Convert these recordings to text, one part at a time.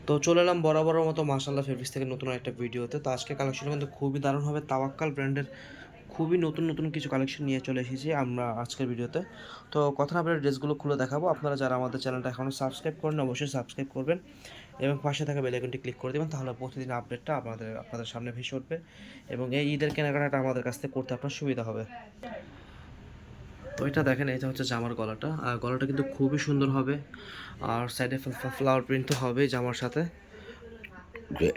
তো চলে এলাম বরাবরের মতো মাশাআল্লাহ ফেব্রিক্স থেকে নতুন একটা ভিডিওতে। তো আজকে কালেকশন কিন্তু খুবই দারুণ হবে। তাওয়াক্কাল ব্র্যান্ডের খুবই নতুন নতুন কিছু কালেকশন নিয়ে চলে এসেছি আমরা আজকের ভিডিওতে। তো কথা না বলে ড্রেসগুলো খুলে দেখাবো। আপনারা যারা আমাদের চ্যানেলটা এখনও সাবস্ক্রাইব করেন অবশ্যই সাবস্ক্রাইব করবেন এবং পাশে থাকা বেল আইকনটি ক্লিক করে দেবেন, তাহলে প্রতিদিন আপডেটটা আপনাদের সামনে ভেসে উঠবে এবং এই ঈদের কেনাকাটাটা আমাদের কাছ থেকে করতে আপনার সুবিধা হবে। তো এটা দেখেন, এটা হচ্ছে জামার গলাটা, আর গলাটা কিন্তু খুবই সুন্দর হবে, আর সাইডে ফ্লাওয়ার প্রিন্ট তো হবে জামার সাথে।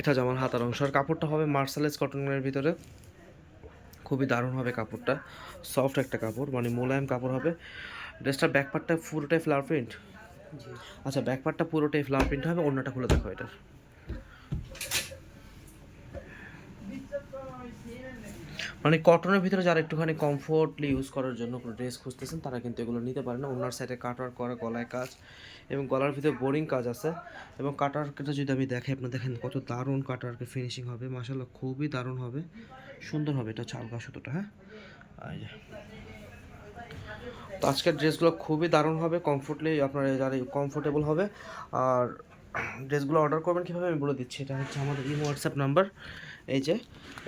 এটা জামার হাতার অংশ, আর কাপড়টা হবে মার্সালাইজ কটনের ভিতরে। খুবই দারুণ হবে কাপড়টা, সফট একটা কাপড়, মানে মোলায়েম কাপড় হবে। ড্রেসটার ব্যাকপার্টটা পুরোটাই ফ্লাওয়ার প্রিন্ট। আচ্ছা, ব্যাকপার্টটা পুরোটাই ফ্লাওয়ার প্রিন্ট হবে। অন্যটা খুলে দেখো এটার। মানে কটনের ভিতরে যারা একটুখানি কমফোর্টলি ইউজ করার জন্য কোনো ড্রেস খুঁজতেছেন তারা কিন্তু এগুলো নিতে পারেন না। ওনার সাইডে কাটওয়ার্ক করা, গলায় কাজ এবং গলার ভিতরে বোরিং কাজ আছে। এবং কাটওয়ার্কটা যদি আমি দেখাই, আপনি দেখেন কত দারুণ কাটওয়ার্কের ফিনিশিং হবে, মাশাআল্লাহ খুবই দারুণ হবে, সুন্দর হবে। এটা হচ্ছে আলগা সুতোটা, হ্যাঁ। এই যে, তো আজকের ড্রেসগুলো খুবই দারুণ হবে, কমফোর্টলি আপনার যারা কমফোর্টেবল হবে। আর ড্রেসগুলো অর্ডার করবেন কীভাবে আমি বলে দিচ্ছি। এটা হচ্ছে আমাদের ইমো হোয়াটসঅ্যাপ নাম্বার। এই যে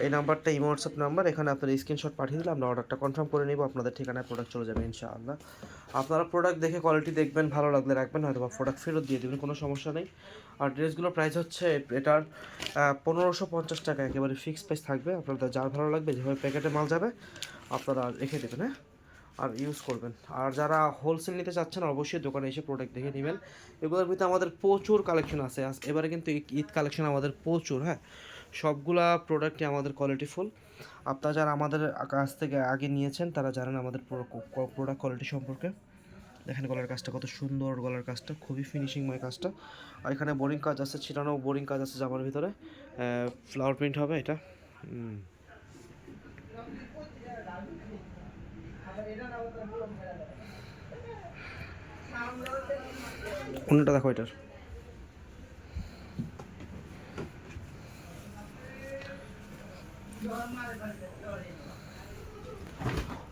এই নাম্বারটা ইমো হোয়াটসঅ্যাপ নাম্বার, এখানে আপনার স্ক্রিনশট পাঠিয়ে দিলে আমরা অর্ডারটা কনফার্ম করে নিব। আপনাদের ঠিকানায় প্রোডাক্ট চলে যাবে ইনশাআল্লাহ। আপনারা প্রোডাক্ট দেখে কোয়ালিটি দেখবেন, ভালো লাগলে রাখবেন, হয়তো বা প্রোডাক্ট ফেরত দিয়ে দেবেন, কোনো সমস্যা নেই। আর ড্রেসগুলোর প্রাইস হচ্ছে এটার 1550 টাকা, একেবারে ফিক্সড প্রাইস থাকবে। আপনাদের যার ভালো লাগবে, যেভাবে প্যাকেটে মাল যাবে আপনারা রেখে দেবেন, হ্যাঁ, আর ইউজ করবেন। আর যারা হোলসেল নিতে চাচ্ছেন অবশ্যই দোকানে এসে প্রোডাক্ট দেখে নেবেন। এগুলোর ভিতরে আমাদের প্রচুর কালেকশন আছে। এবারে কিন্তু ঈদ কালেকশন আমাদের প্রচুর, হ্যাঁ, সবগুলা প্রোডাক্টই আমাদের কোয়ালিটিফুল। আপনারা যারা আমাদের কাছ থেকে আগে নিয়েছেন তারা জানেন আমাদের প্রোডাক্ট কোয়ালিটি সম্পর্কে। দেখেন গলার কাজটা কত সুন্দর, গলার কাজটা খুবই ফিনিশিংময় কাজটা। আর এখানে বোরিং কাজ আছে, ছিটানো বোরিং কাজ আছে জামার ভিতরে। ফ্লাওয়ার প্রিন্ট হবে এটা। অন্যটা দেখো এটার।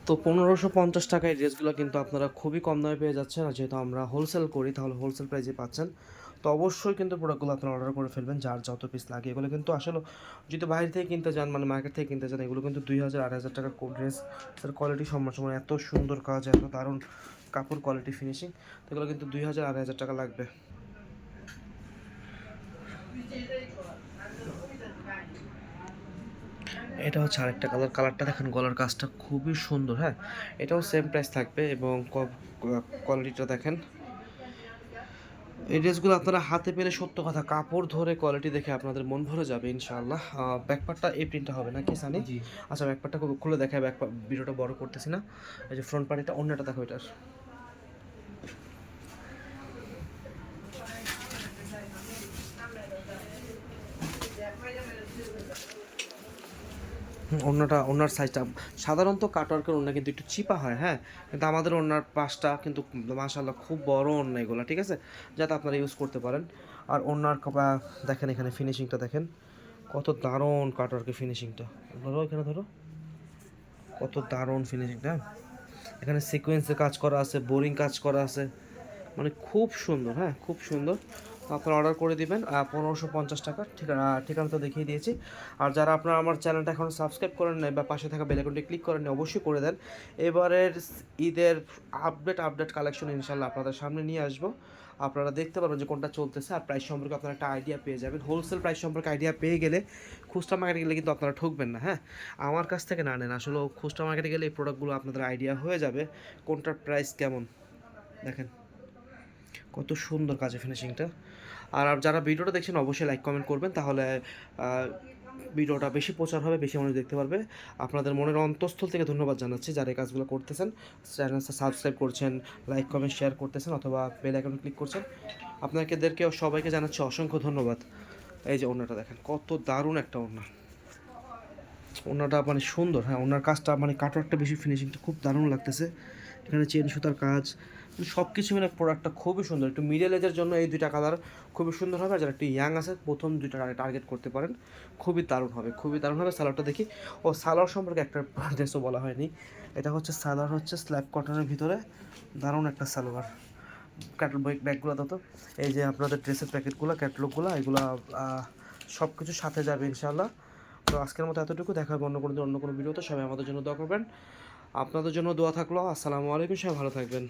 তো 1550 টাকায় ড্রেসগুলো কিন্তু আপনারা খুবই কম দামে পেয়ে যাচ্ছেন। আর যেহেতু আমরা হোলসেল করি তাহলে হোলসেল প্রাইসে পাচ্ছেন। তো অবশ্যই কিন্তু প্রোডাক্টগুলো আপনারা অর্ডার করে ফেলবেন, যার যত পিস লাগে। এগুলো কিন্তু আসলে যদি বাইরে থেকে কিনতে যান, মানে মার্কেট থেকে কিনতে যান, এগুলো কিন্তু 2000 2500 টাকার ড্রেসের কোয়ালিটি সময় এত সুন্দর কাজ, এত দারুণ কাপড় কোয়ালিটি ফিনিশিং, তো এগুলো কিন্তু 2000 2500 টাকা লাগবে। এটা হচ্ছে আরেকটা কালার, কালারটা দেখেন, গলার কাজটা খুবই সুন্দর, হ্যাঁ। এটাও সেম প্রাইস থাকবে এবং কোয়ালিটিটা দেখেন। এই ড্রেসগুলো আপনারা হাতে পেলে সত্য কথা, কাপড় ধরে কোয়ালিটি দেখে আপনাদের মন ভরে যাবে ইনশাআল্লাহ। ব্যাকপার্টটা এই প্রিন্টটা হবে নাকি সানি? আচ্ছা, ব্যাকপার্টটা খুলে দেখায়, ভিডিওটা বড় করতেছি না। এই যে ফ্রন্ট পার্টিটা, অন্যটা দেখো এটার। ওনার সাইজটা সাধারণত কাটওয়ার্কের ওড়না কিন্তু একটু চিপা হয়, হ্যাঁ, কিন্তু আমাদের ওড়নার পাশটা কিন্তু মাশাআল্লাহ খুব বড় ওড়না এগুলো, ঠিক আছে, যাতে আপনারা ইউজ করতে পারেন। আর ওড়নার দেখেন, এখানে ফিনিশিংটা দেখেন কত দারুণ, কাটওয়ার্কের ফিনিশিংটা ধরো, এখানে ধরো কত দারুণ ফিনিশিংটা। এখানে সিকোয়েন্সে কাজ করা আছে, বোরিং কাজ করা আছে, মানে খুব সুন্দর, হ্যাঁ, খুব সুন্দর। আপনারা অর্ডার করে দিবেন 1550 টাকা। ঠিকানা তো দেখিয়ে দিয়েছি। আর যারা আপনারা আমার চ্যানেলটা এখনও সাবস্ক্রাইব করেন নাই বা পাশে থাকা বেল আইকনটি ক্লিক করেন, অবশ্যই করে দেন। এবারের ঈদের আপডেট কালেকশন ইনশাল্লাহ আপনাদের সামনে নিয়ে আসবো। আপনারা দেখতে পারবেন যে কোনটা চলতেছে, আর প্রাইস সম্পর্কে আপনারা একটা আইডিয়া পেয়ে যাবেন। হোলসেল প্রাইস সম্পর্কে আইডিয়া পেয়ে গেলে খুচরা মার্কেটে গেলে কিন্তু আপনারা ঠকবেন না, হ্যাঁ। আমার কাছ থেকে না নেন, আসলে খুচরা মার্কেটে গেলে এই প্রোডাক্টগুলো আপনাদের আইডিয়া হয়ে যাবে কোনটার প্রাইস কেমন। দেখেন কত সুন্দর কাজে ফিনিশিংটা। আর যারা ভিডিওটা দেখছেন অবশ্যই লাইক কমেন্ট করবেন, তাহলে ভিডিওটা বেশি প্রচার হবে, বেশি মানুষ দেখতে পারবে। আপনাদের মনের অন্তঃস্থল থেকে ধন্যবাদ জানাচ্ছি যারা এই কাজগুলো করতেছেন, চ্যানেলটা সাবস্ক্রাইব করছেন, লাইক কমেন্ট শেয়ার করতেছেন অথবা বেল আইকনে ক্লিক করছেন। আপনাদেরকে সবাইকে জানাচ্ছি অসংখ্য ধন্যবাদ। এই যে ওড়নাটা দেখেন, কত দারুণ একটা ওড়না। ওড়নাটা মানে সুন্দর, হ্যাঁ, ওড়নার কাজটা মানে কাটওয়ার্কটা বেশি, ফিনিশিংটা খুব দারুণ লাগতেছে। এখানে চেন সুতার কাজ, সব কিছু মিলে প্রোডাক্টটা খুবই সুন্দর। একটু মিডল এজের জন্য এই দুইটা কালার খুবই সুন্দর হবে। আর যারা একটু ইয়াং আছে প্রথম দুইটা টার্গেট করতে পারেন, খুবই দারুণ হবে, খুবই দারুণ হবে। সালোয়ারটা দেখি। ও, সালোয়ার সম্পর্কে একটা ড্রেসও বলা হয়নি। এটা হচ্ছে সালোয়ার, হচ্ছে স্ল্যাব কটনের ভিতরে দারুণ একটা সালোয়ার, ক্যাটালগ ব্যাগগুলো দাও তো। এই যে আপনাদের ড্রেসের প্যাকেটগুলো, ক্যাটালগুলো, এগুলো সব কিছু সাথে যাবে ইনশাআল্লাহ। তো আজকের মতো এতটুকু, দেখা হবে অন্য কোনো দিন অন্য কোনো ভিডিওতে। সবাই আমাদের জন্য দোয়া করবেন, আপনাদের জন্য দোয়া থাকলো। আসসালামু আলাইকুম, সবাই ভালো থাকবেন।